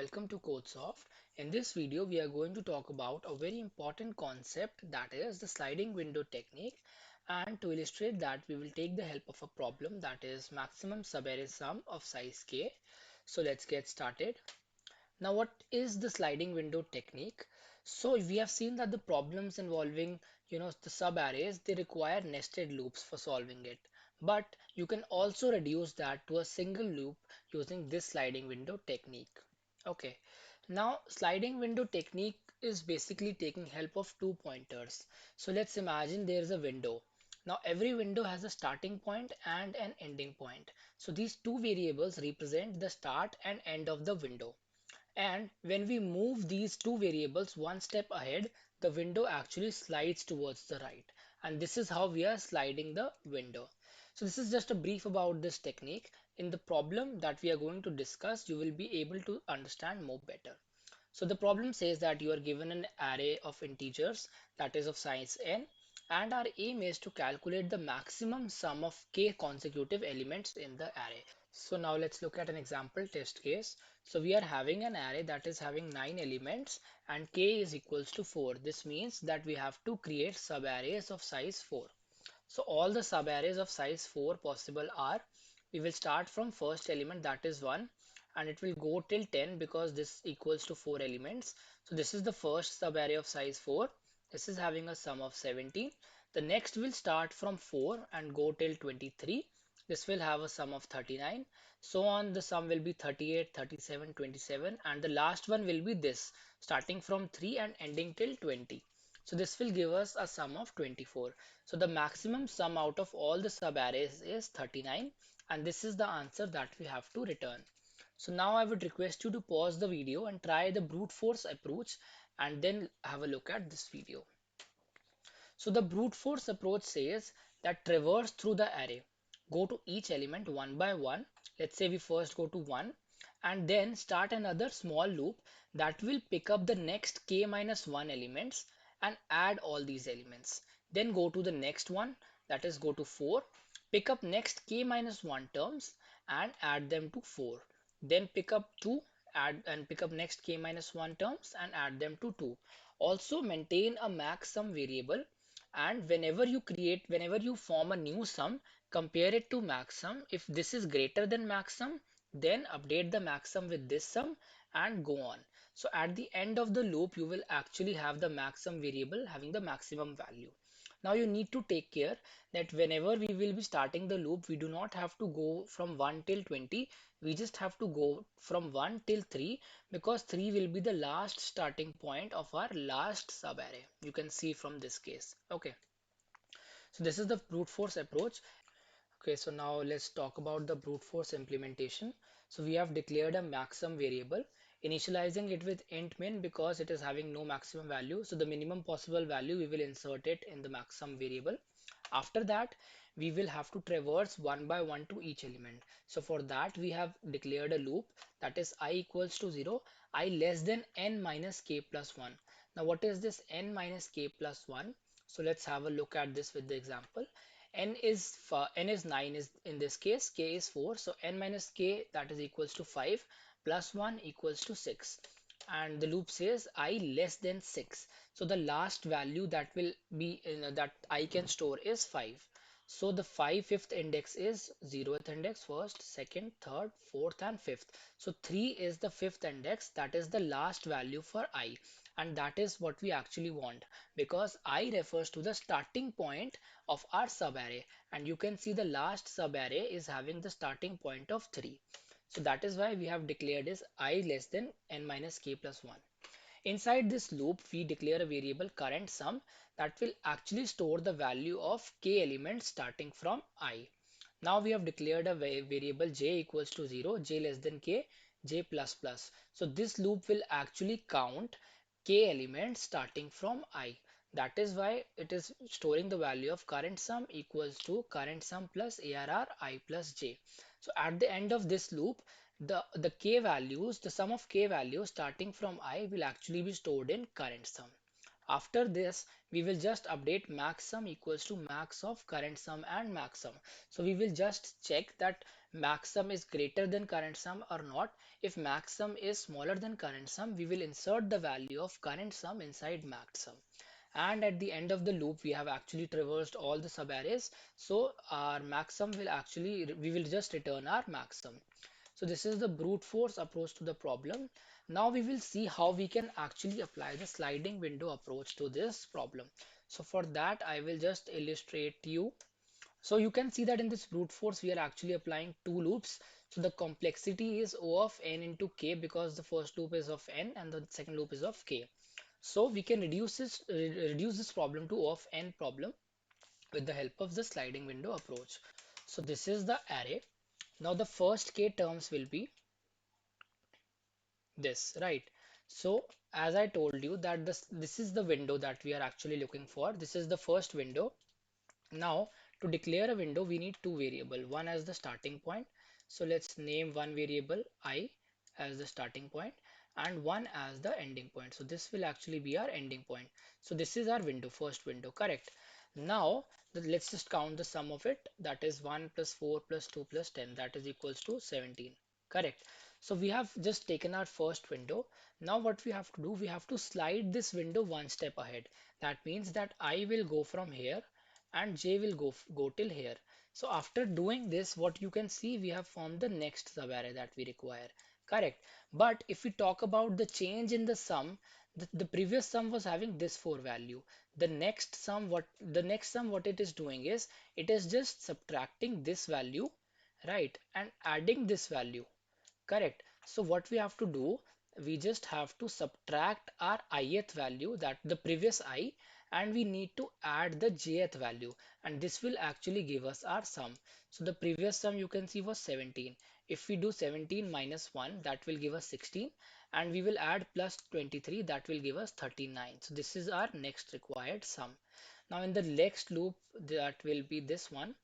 welcome to CodeSoft. In this video, we are going to talk about a very important concept, that is the sliding window technique. And to illustrate that, we will take the help of a problem, that is maximum subarray sum of size k. So let's get started. Now, what is the sliding window technique? So we have seen that the problems involving, the subarrays, they require nested loops for solving it. But you can also reduce that to a single loop using this sliding window technique. Okay. Now, sliding window technique is basically taking help of two pointers. So let's imagine there is a window. Now, every window has a starting point and an ending point. So these two variables represent the start and end of the window. And when we move these two variables one step ahead, the window actually slides towards the right. And this is how we are sliding the window. So this is just a brief about this technique. In the problem that we are going to discuss, you will be able to understand more better. So the problem says that you are given an array of integers that is of size n, and our aim is to calculate the maximum sum of k consecutive elements in the array. So now let's look at an example test case. So we are having an array that is having 9 elements and k is equals to 4. This means that we have to create subarrays of size 4. So all the subarrays of size 4 possible are, we will start from first element, that is 1, and it will go till 10 because this equals to 4 elements. So this is the first subarray of size 4. This is having a sum of 17. The next will start from 4 and go till 23. This will have a sum of 39. So on, the sum will be 38, 37, 27, and the last one will be this, starting from 3 and ending till 20. So this will give us a sum of 24. So the maximum sum out of all the subarrays is 39, and this is the answer that we have to return. So now I would request you to pause the video and try the brute force approach and then have a look at this video. So the brute force approach says that traverse through the array. Go to each element one by one. Let's say we first go to 1 and then start another small loop that will pick up the next k minus 1 elements and add all these elements. Then go to the next one, that is go to 4, pick up next k minus 1 terms and add them to 4. Then pick up 2, add and pick up next k minus 1 terms and add them to 2. Also maintain a max sum variable, and whenever you form a new sum, compare it to max sum. If this is greater than max sum, then update the max sum with this sum and go on. So at the end of the loop, you will actually have the max sum variable having the maximum value. Now you need to take care that whenever we will be starting the loop, we do not have to go from 1 till 20. We just have to go from 1 till 3, because 3 will be the last starting point of our last subarray. You can see from this case. Okay. So this is the brute force approach. Okay, so now let's talk about the brute force implementation. So we have declared a maximum variable, initializing it with int min because it is having no maximum value. So the minimum possible value, we will insert it in the maximum variable. After that, we will have to traverse one by one to each element. So for that, we have declared a loop, that is I equals to 0, I less than n minus k plus 1. Now what is this n minus k plus 1? So let's have a look at this with the example. N is 9 is in this case, k is 4, so n minus k, that is equals to 5, plus 1 equals to 6, and the loop says I less than 6. So the last value that will be that I can store is 5. So the 5th index is 0th index, first, second, third, fourth, and fifth. So 3 is the 5th index, that is the last value for I, and that is what we actually want, because I refers to the starting point of our subarray, and you can see the last subarray is having the starting point of 3. So that is why we have declared is I less than n minus k plus 1. Inside this loop, we declare a variable current sum that will actually store the value of k elements starting from I. Now we have declared a variable j equals to 0, j less than k, j plus plus. So this loop will actually count k elements starting from I. That is why it is storing the value of current sum equals to current sum plus arr I plus j. So at the end of this loop, the k values, the sum of k values starting from I will actually be stored in current sum. After this, we will just update max sum equals to max of current sum and max sum. So we will just check that max sum is greater than current sum or not. If max sum is smaller than current sum, we will insert the value of current sum inside max sum. And at the end of the loop, we have actually traversed all the subarrays. So our max sum will actually, we will just return our max sum. So this is the brute force approach to the problem. Now we will see how we can actually apply the sliding window approach to this problem. So for that, I will just illustrate you. So you can see that in this brute force, we are actually applying two loops. So the complexity is O of n into k because the first loop is of n and the second loop is of k. So we can reduce this problem to O of n problem with the help of the sliding window approach. So this is the array. Now the first k terms will be this, right? So as I told you that this is the window that we are actually looking for. This is the first window. Now to declare a window, we need two variable, one as the starting point. So let's name one variable I as the starting point and one as the ending point. So this will actually be our ending point. So this is our window, first window, correct? Now let's just count the sum of it. That is 1 plus 4 plus 2 plus 10, that is equals to 17, correct? So we have just taken our first window. Now what we have to do, we have to slide this window one step ahead. That means that I will go from here and j will go till here. So after doing this, what you can see, we have formed the next subarray that we require, correct? But if we talk about the change in the sum, the previous sum was having this 4 value. The next sum what it is doing is, it is just subtracting this value, right, and adding this value, correct? So what we have to do, we just have to subtract our ith value, that the previous I, and we need to add the jth value, and this will actually give us our sum. So the previous sum you can see was 17. If we do 17 minus 1, that will give us 16, and we will add plus 23, that will give us 39. So this is our next required sum. Now in the next loop, that will be this one.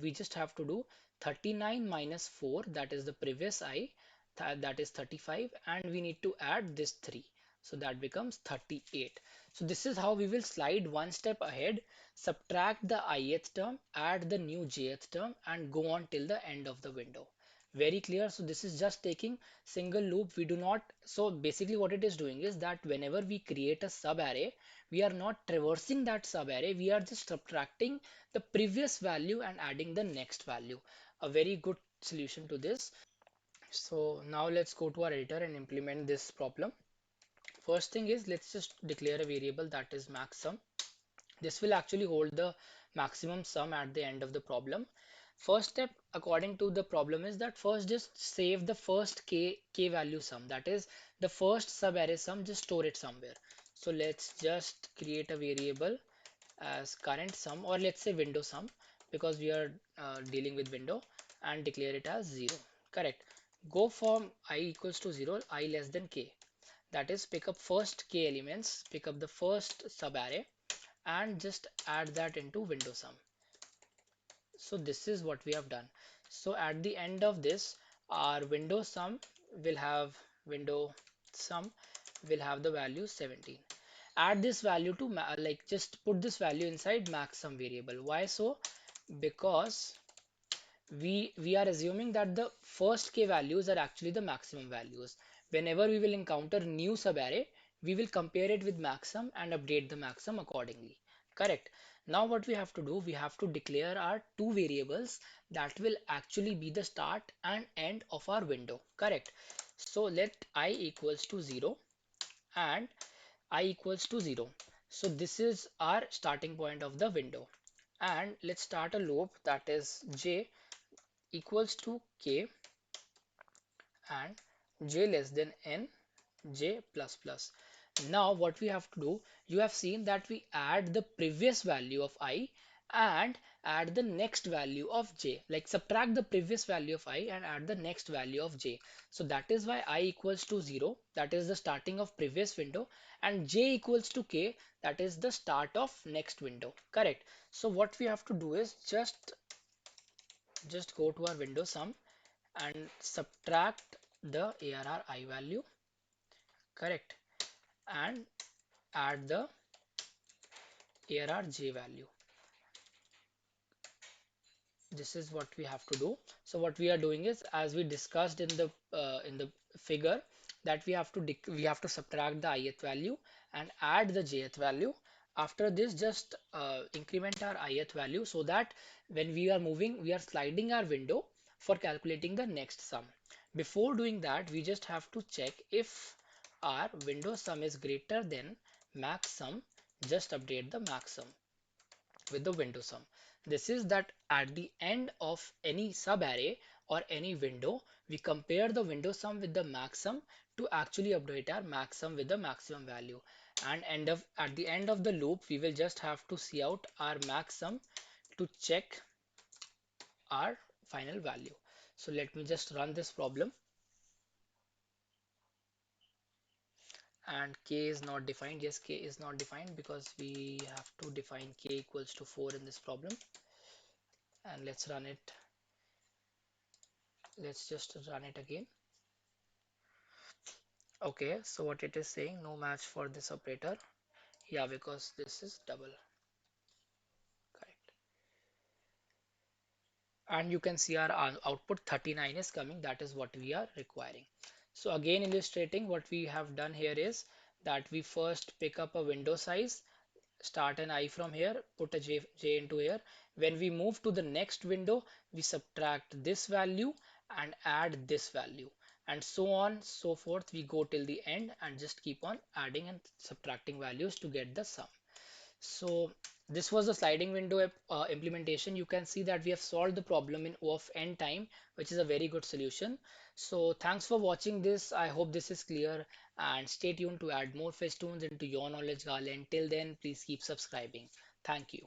We just have to do 39 minus 4, that is the previous I, that is 35, and we need to add this 3, so that becomes 38. So this is how we will slide one step ahead, subtract the ith term, add the new jth term, and go on till the end of the window. Very clear? So this is just taking single loop. We do not, so basically what it is doing is that whenever we create a sub array, we are not traversing that sub array, we are just subtracting the previous value and adding the next value. A very good solution to this. So now let's go to our editor and implement this problem. First thing is, let's just declare a variable that is max sum. This will actually hold the maximum sum at the end of the problem. First step according to the problem is that first just save the first k value sum, that is the first sub array sum, just store it somewhere. So let's just create a variable as current sum, or let's say window sum, because we are dealing with window, and declare it as 0, correct? Go from I equals to 0, I less than k, that is pick up first k elements, pick up the first subarray, and just add that into window sum. So this is what we have done. So at the end of this, our window sum will have window sum will have the value 17. Add this value to like just put this value inside max sum variable. Why so? Because we are assuming that the first k values are actually the maximum values. Whenever we will encounter new subarray, we will compare it with maxsum and update the maxsum accordingly, correct? Now what we have to do, we have to declare our two variables that will actually be the start and end of our window, correct? So let I equals to 0 and I equals to 0. So this is our starting point of the window, and let's start a loop that is j equals to k and j less than n j plus plus. Now what we have to do, you have seen that we add the previous value of I and add the next value of j, like subtract the previous value of I and add the next value of j. So that is why I equals to 0, that is the starting of previous window, and j equals to k, that is the start of next window, correct? So what we have to do is just go to our window sum and subtract the ARR I value, correct, and add the ARR J value. This is what we have to do. So what we are doing is, as we discussed in the figure, that we have to subtract the ith value and add the jth value. After this, just increment our ith value, so that when we are moving, we are sliding our window for calculating the next sum. Before doing that, we just have to check if our window sum is greater than max sum. Just update the max sum with the window sum. This is that at the end of any subarray or any window, we compare the window sum with the max sum to actually update our max sum with the maximum value. And at the end of the loop, we will just have to see out our max sum to check our final value. So let me just run this problem, and k is not defined. Yes, k is not defined because we have to define k equals to 4 in this problem. And let's run it. Let's just run it again. Okay, so what it is saying, no match for this operator. Yeah, because this is double. Correct. And you can see our output 39 is coming. That is what we are requiring. So again, illustrating, what we have done here is that we first pick up a window size, start an I from here, put a J into here. When we move to the next window, we subtract this value and add this value, and so on, so forth. We go till the end and just keep on adding and subtracting values to get the sum. So this was the sliding window implementation. You can see that we have solved the problem in O of n time, which is a very good solution. So thanks for watching this. I hope this is clear, and stay tuned to add more festoons into your knowledge garland. Till then, please keep subscribing. Thank you.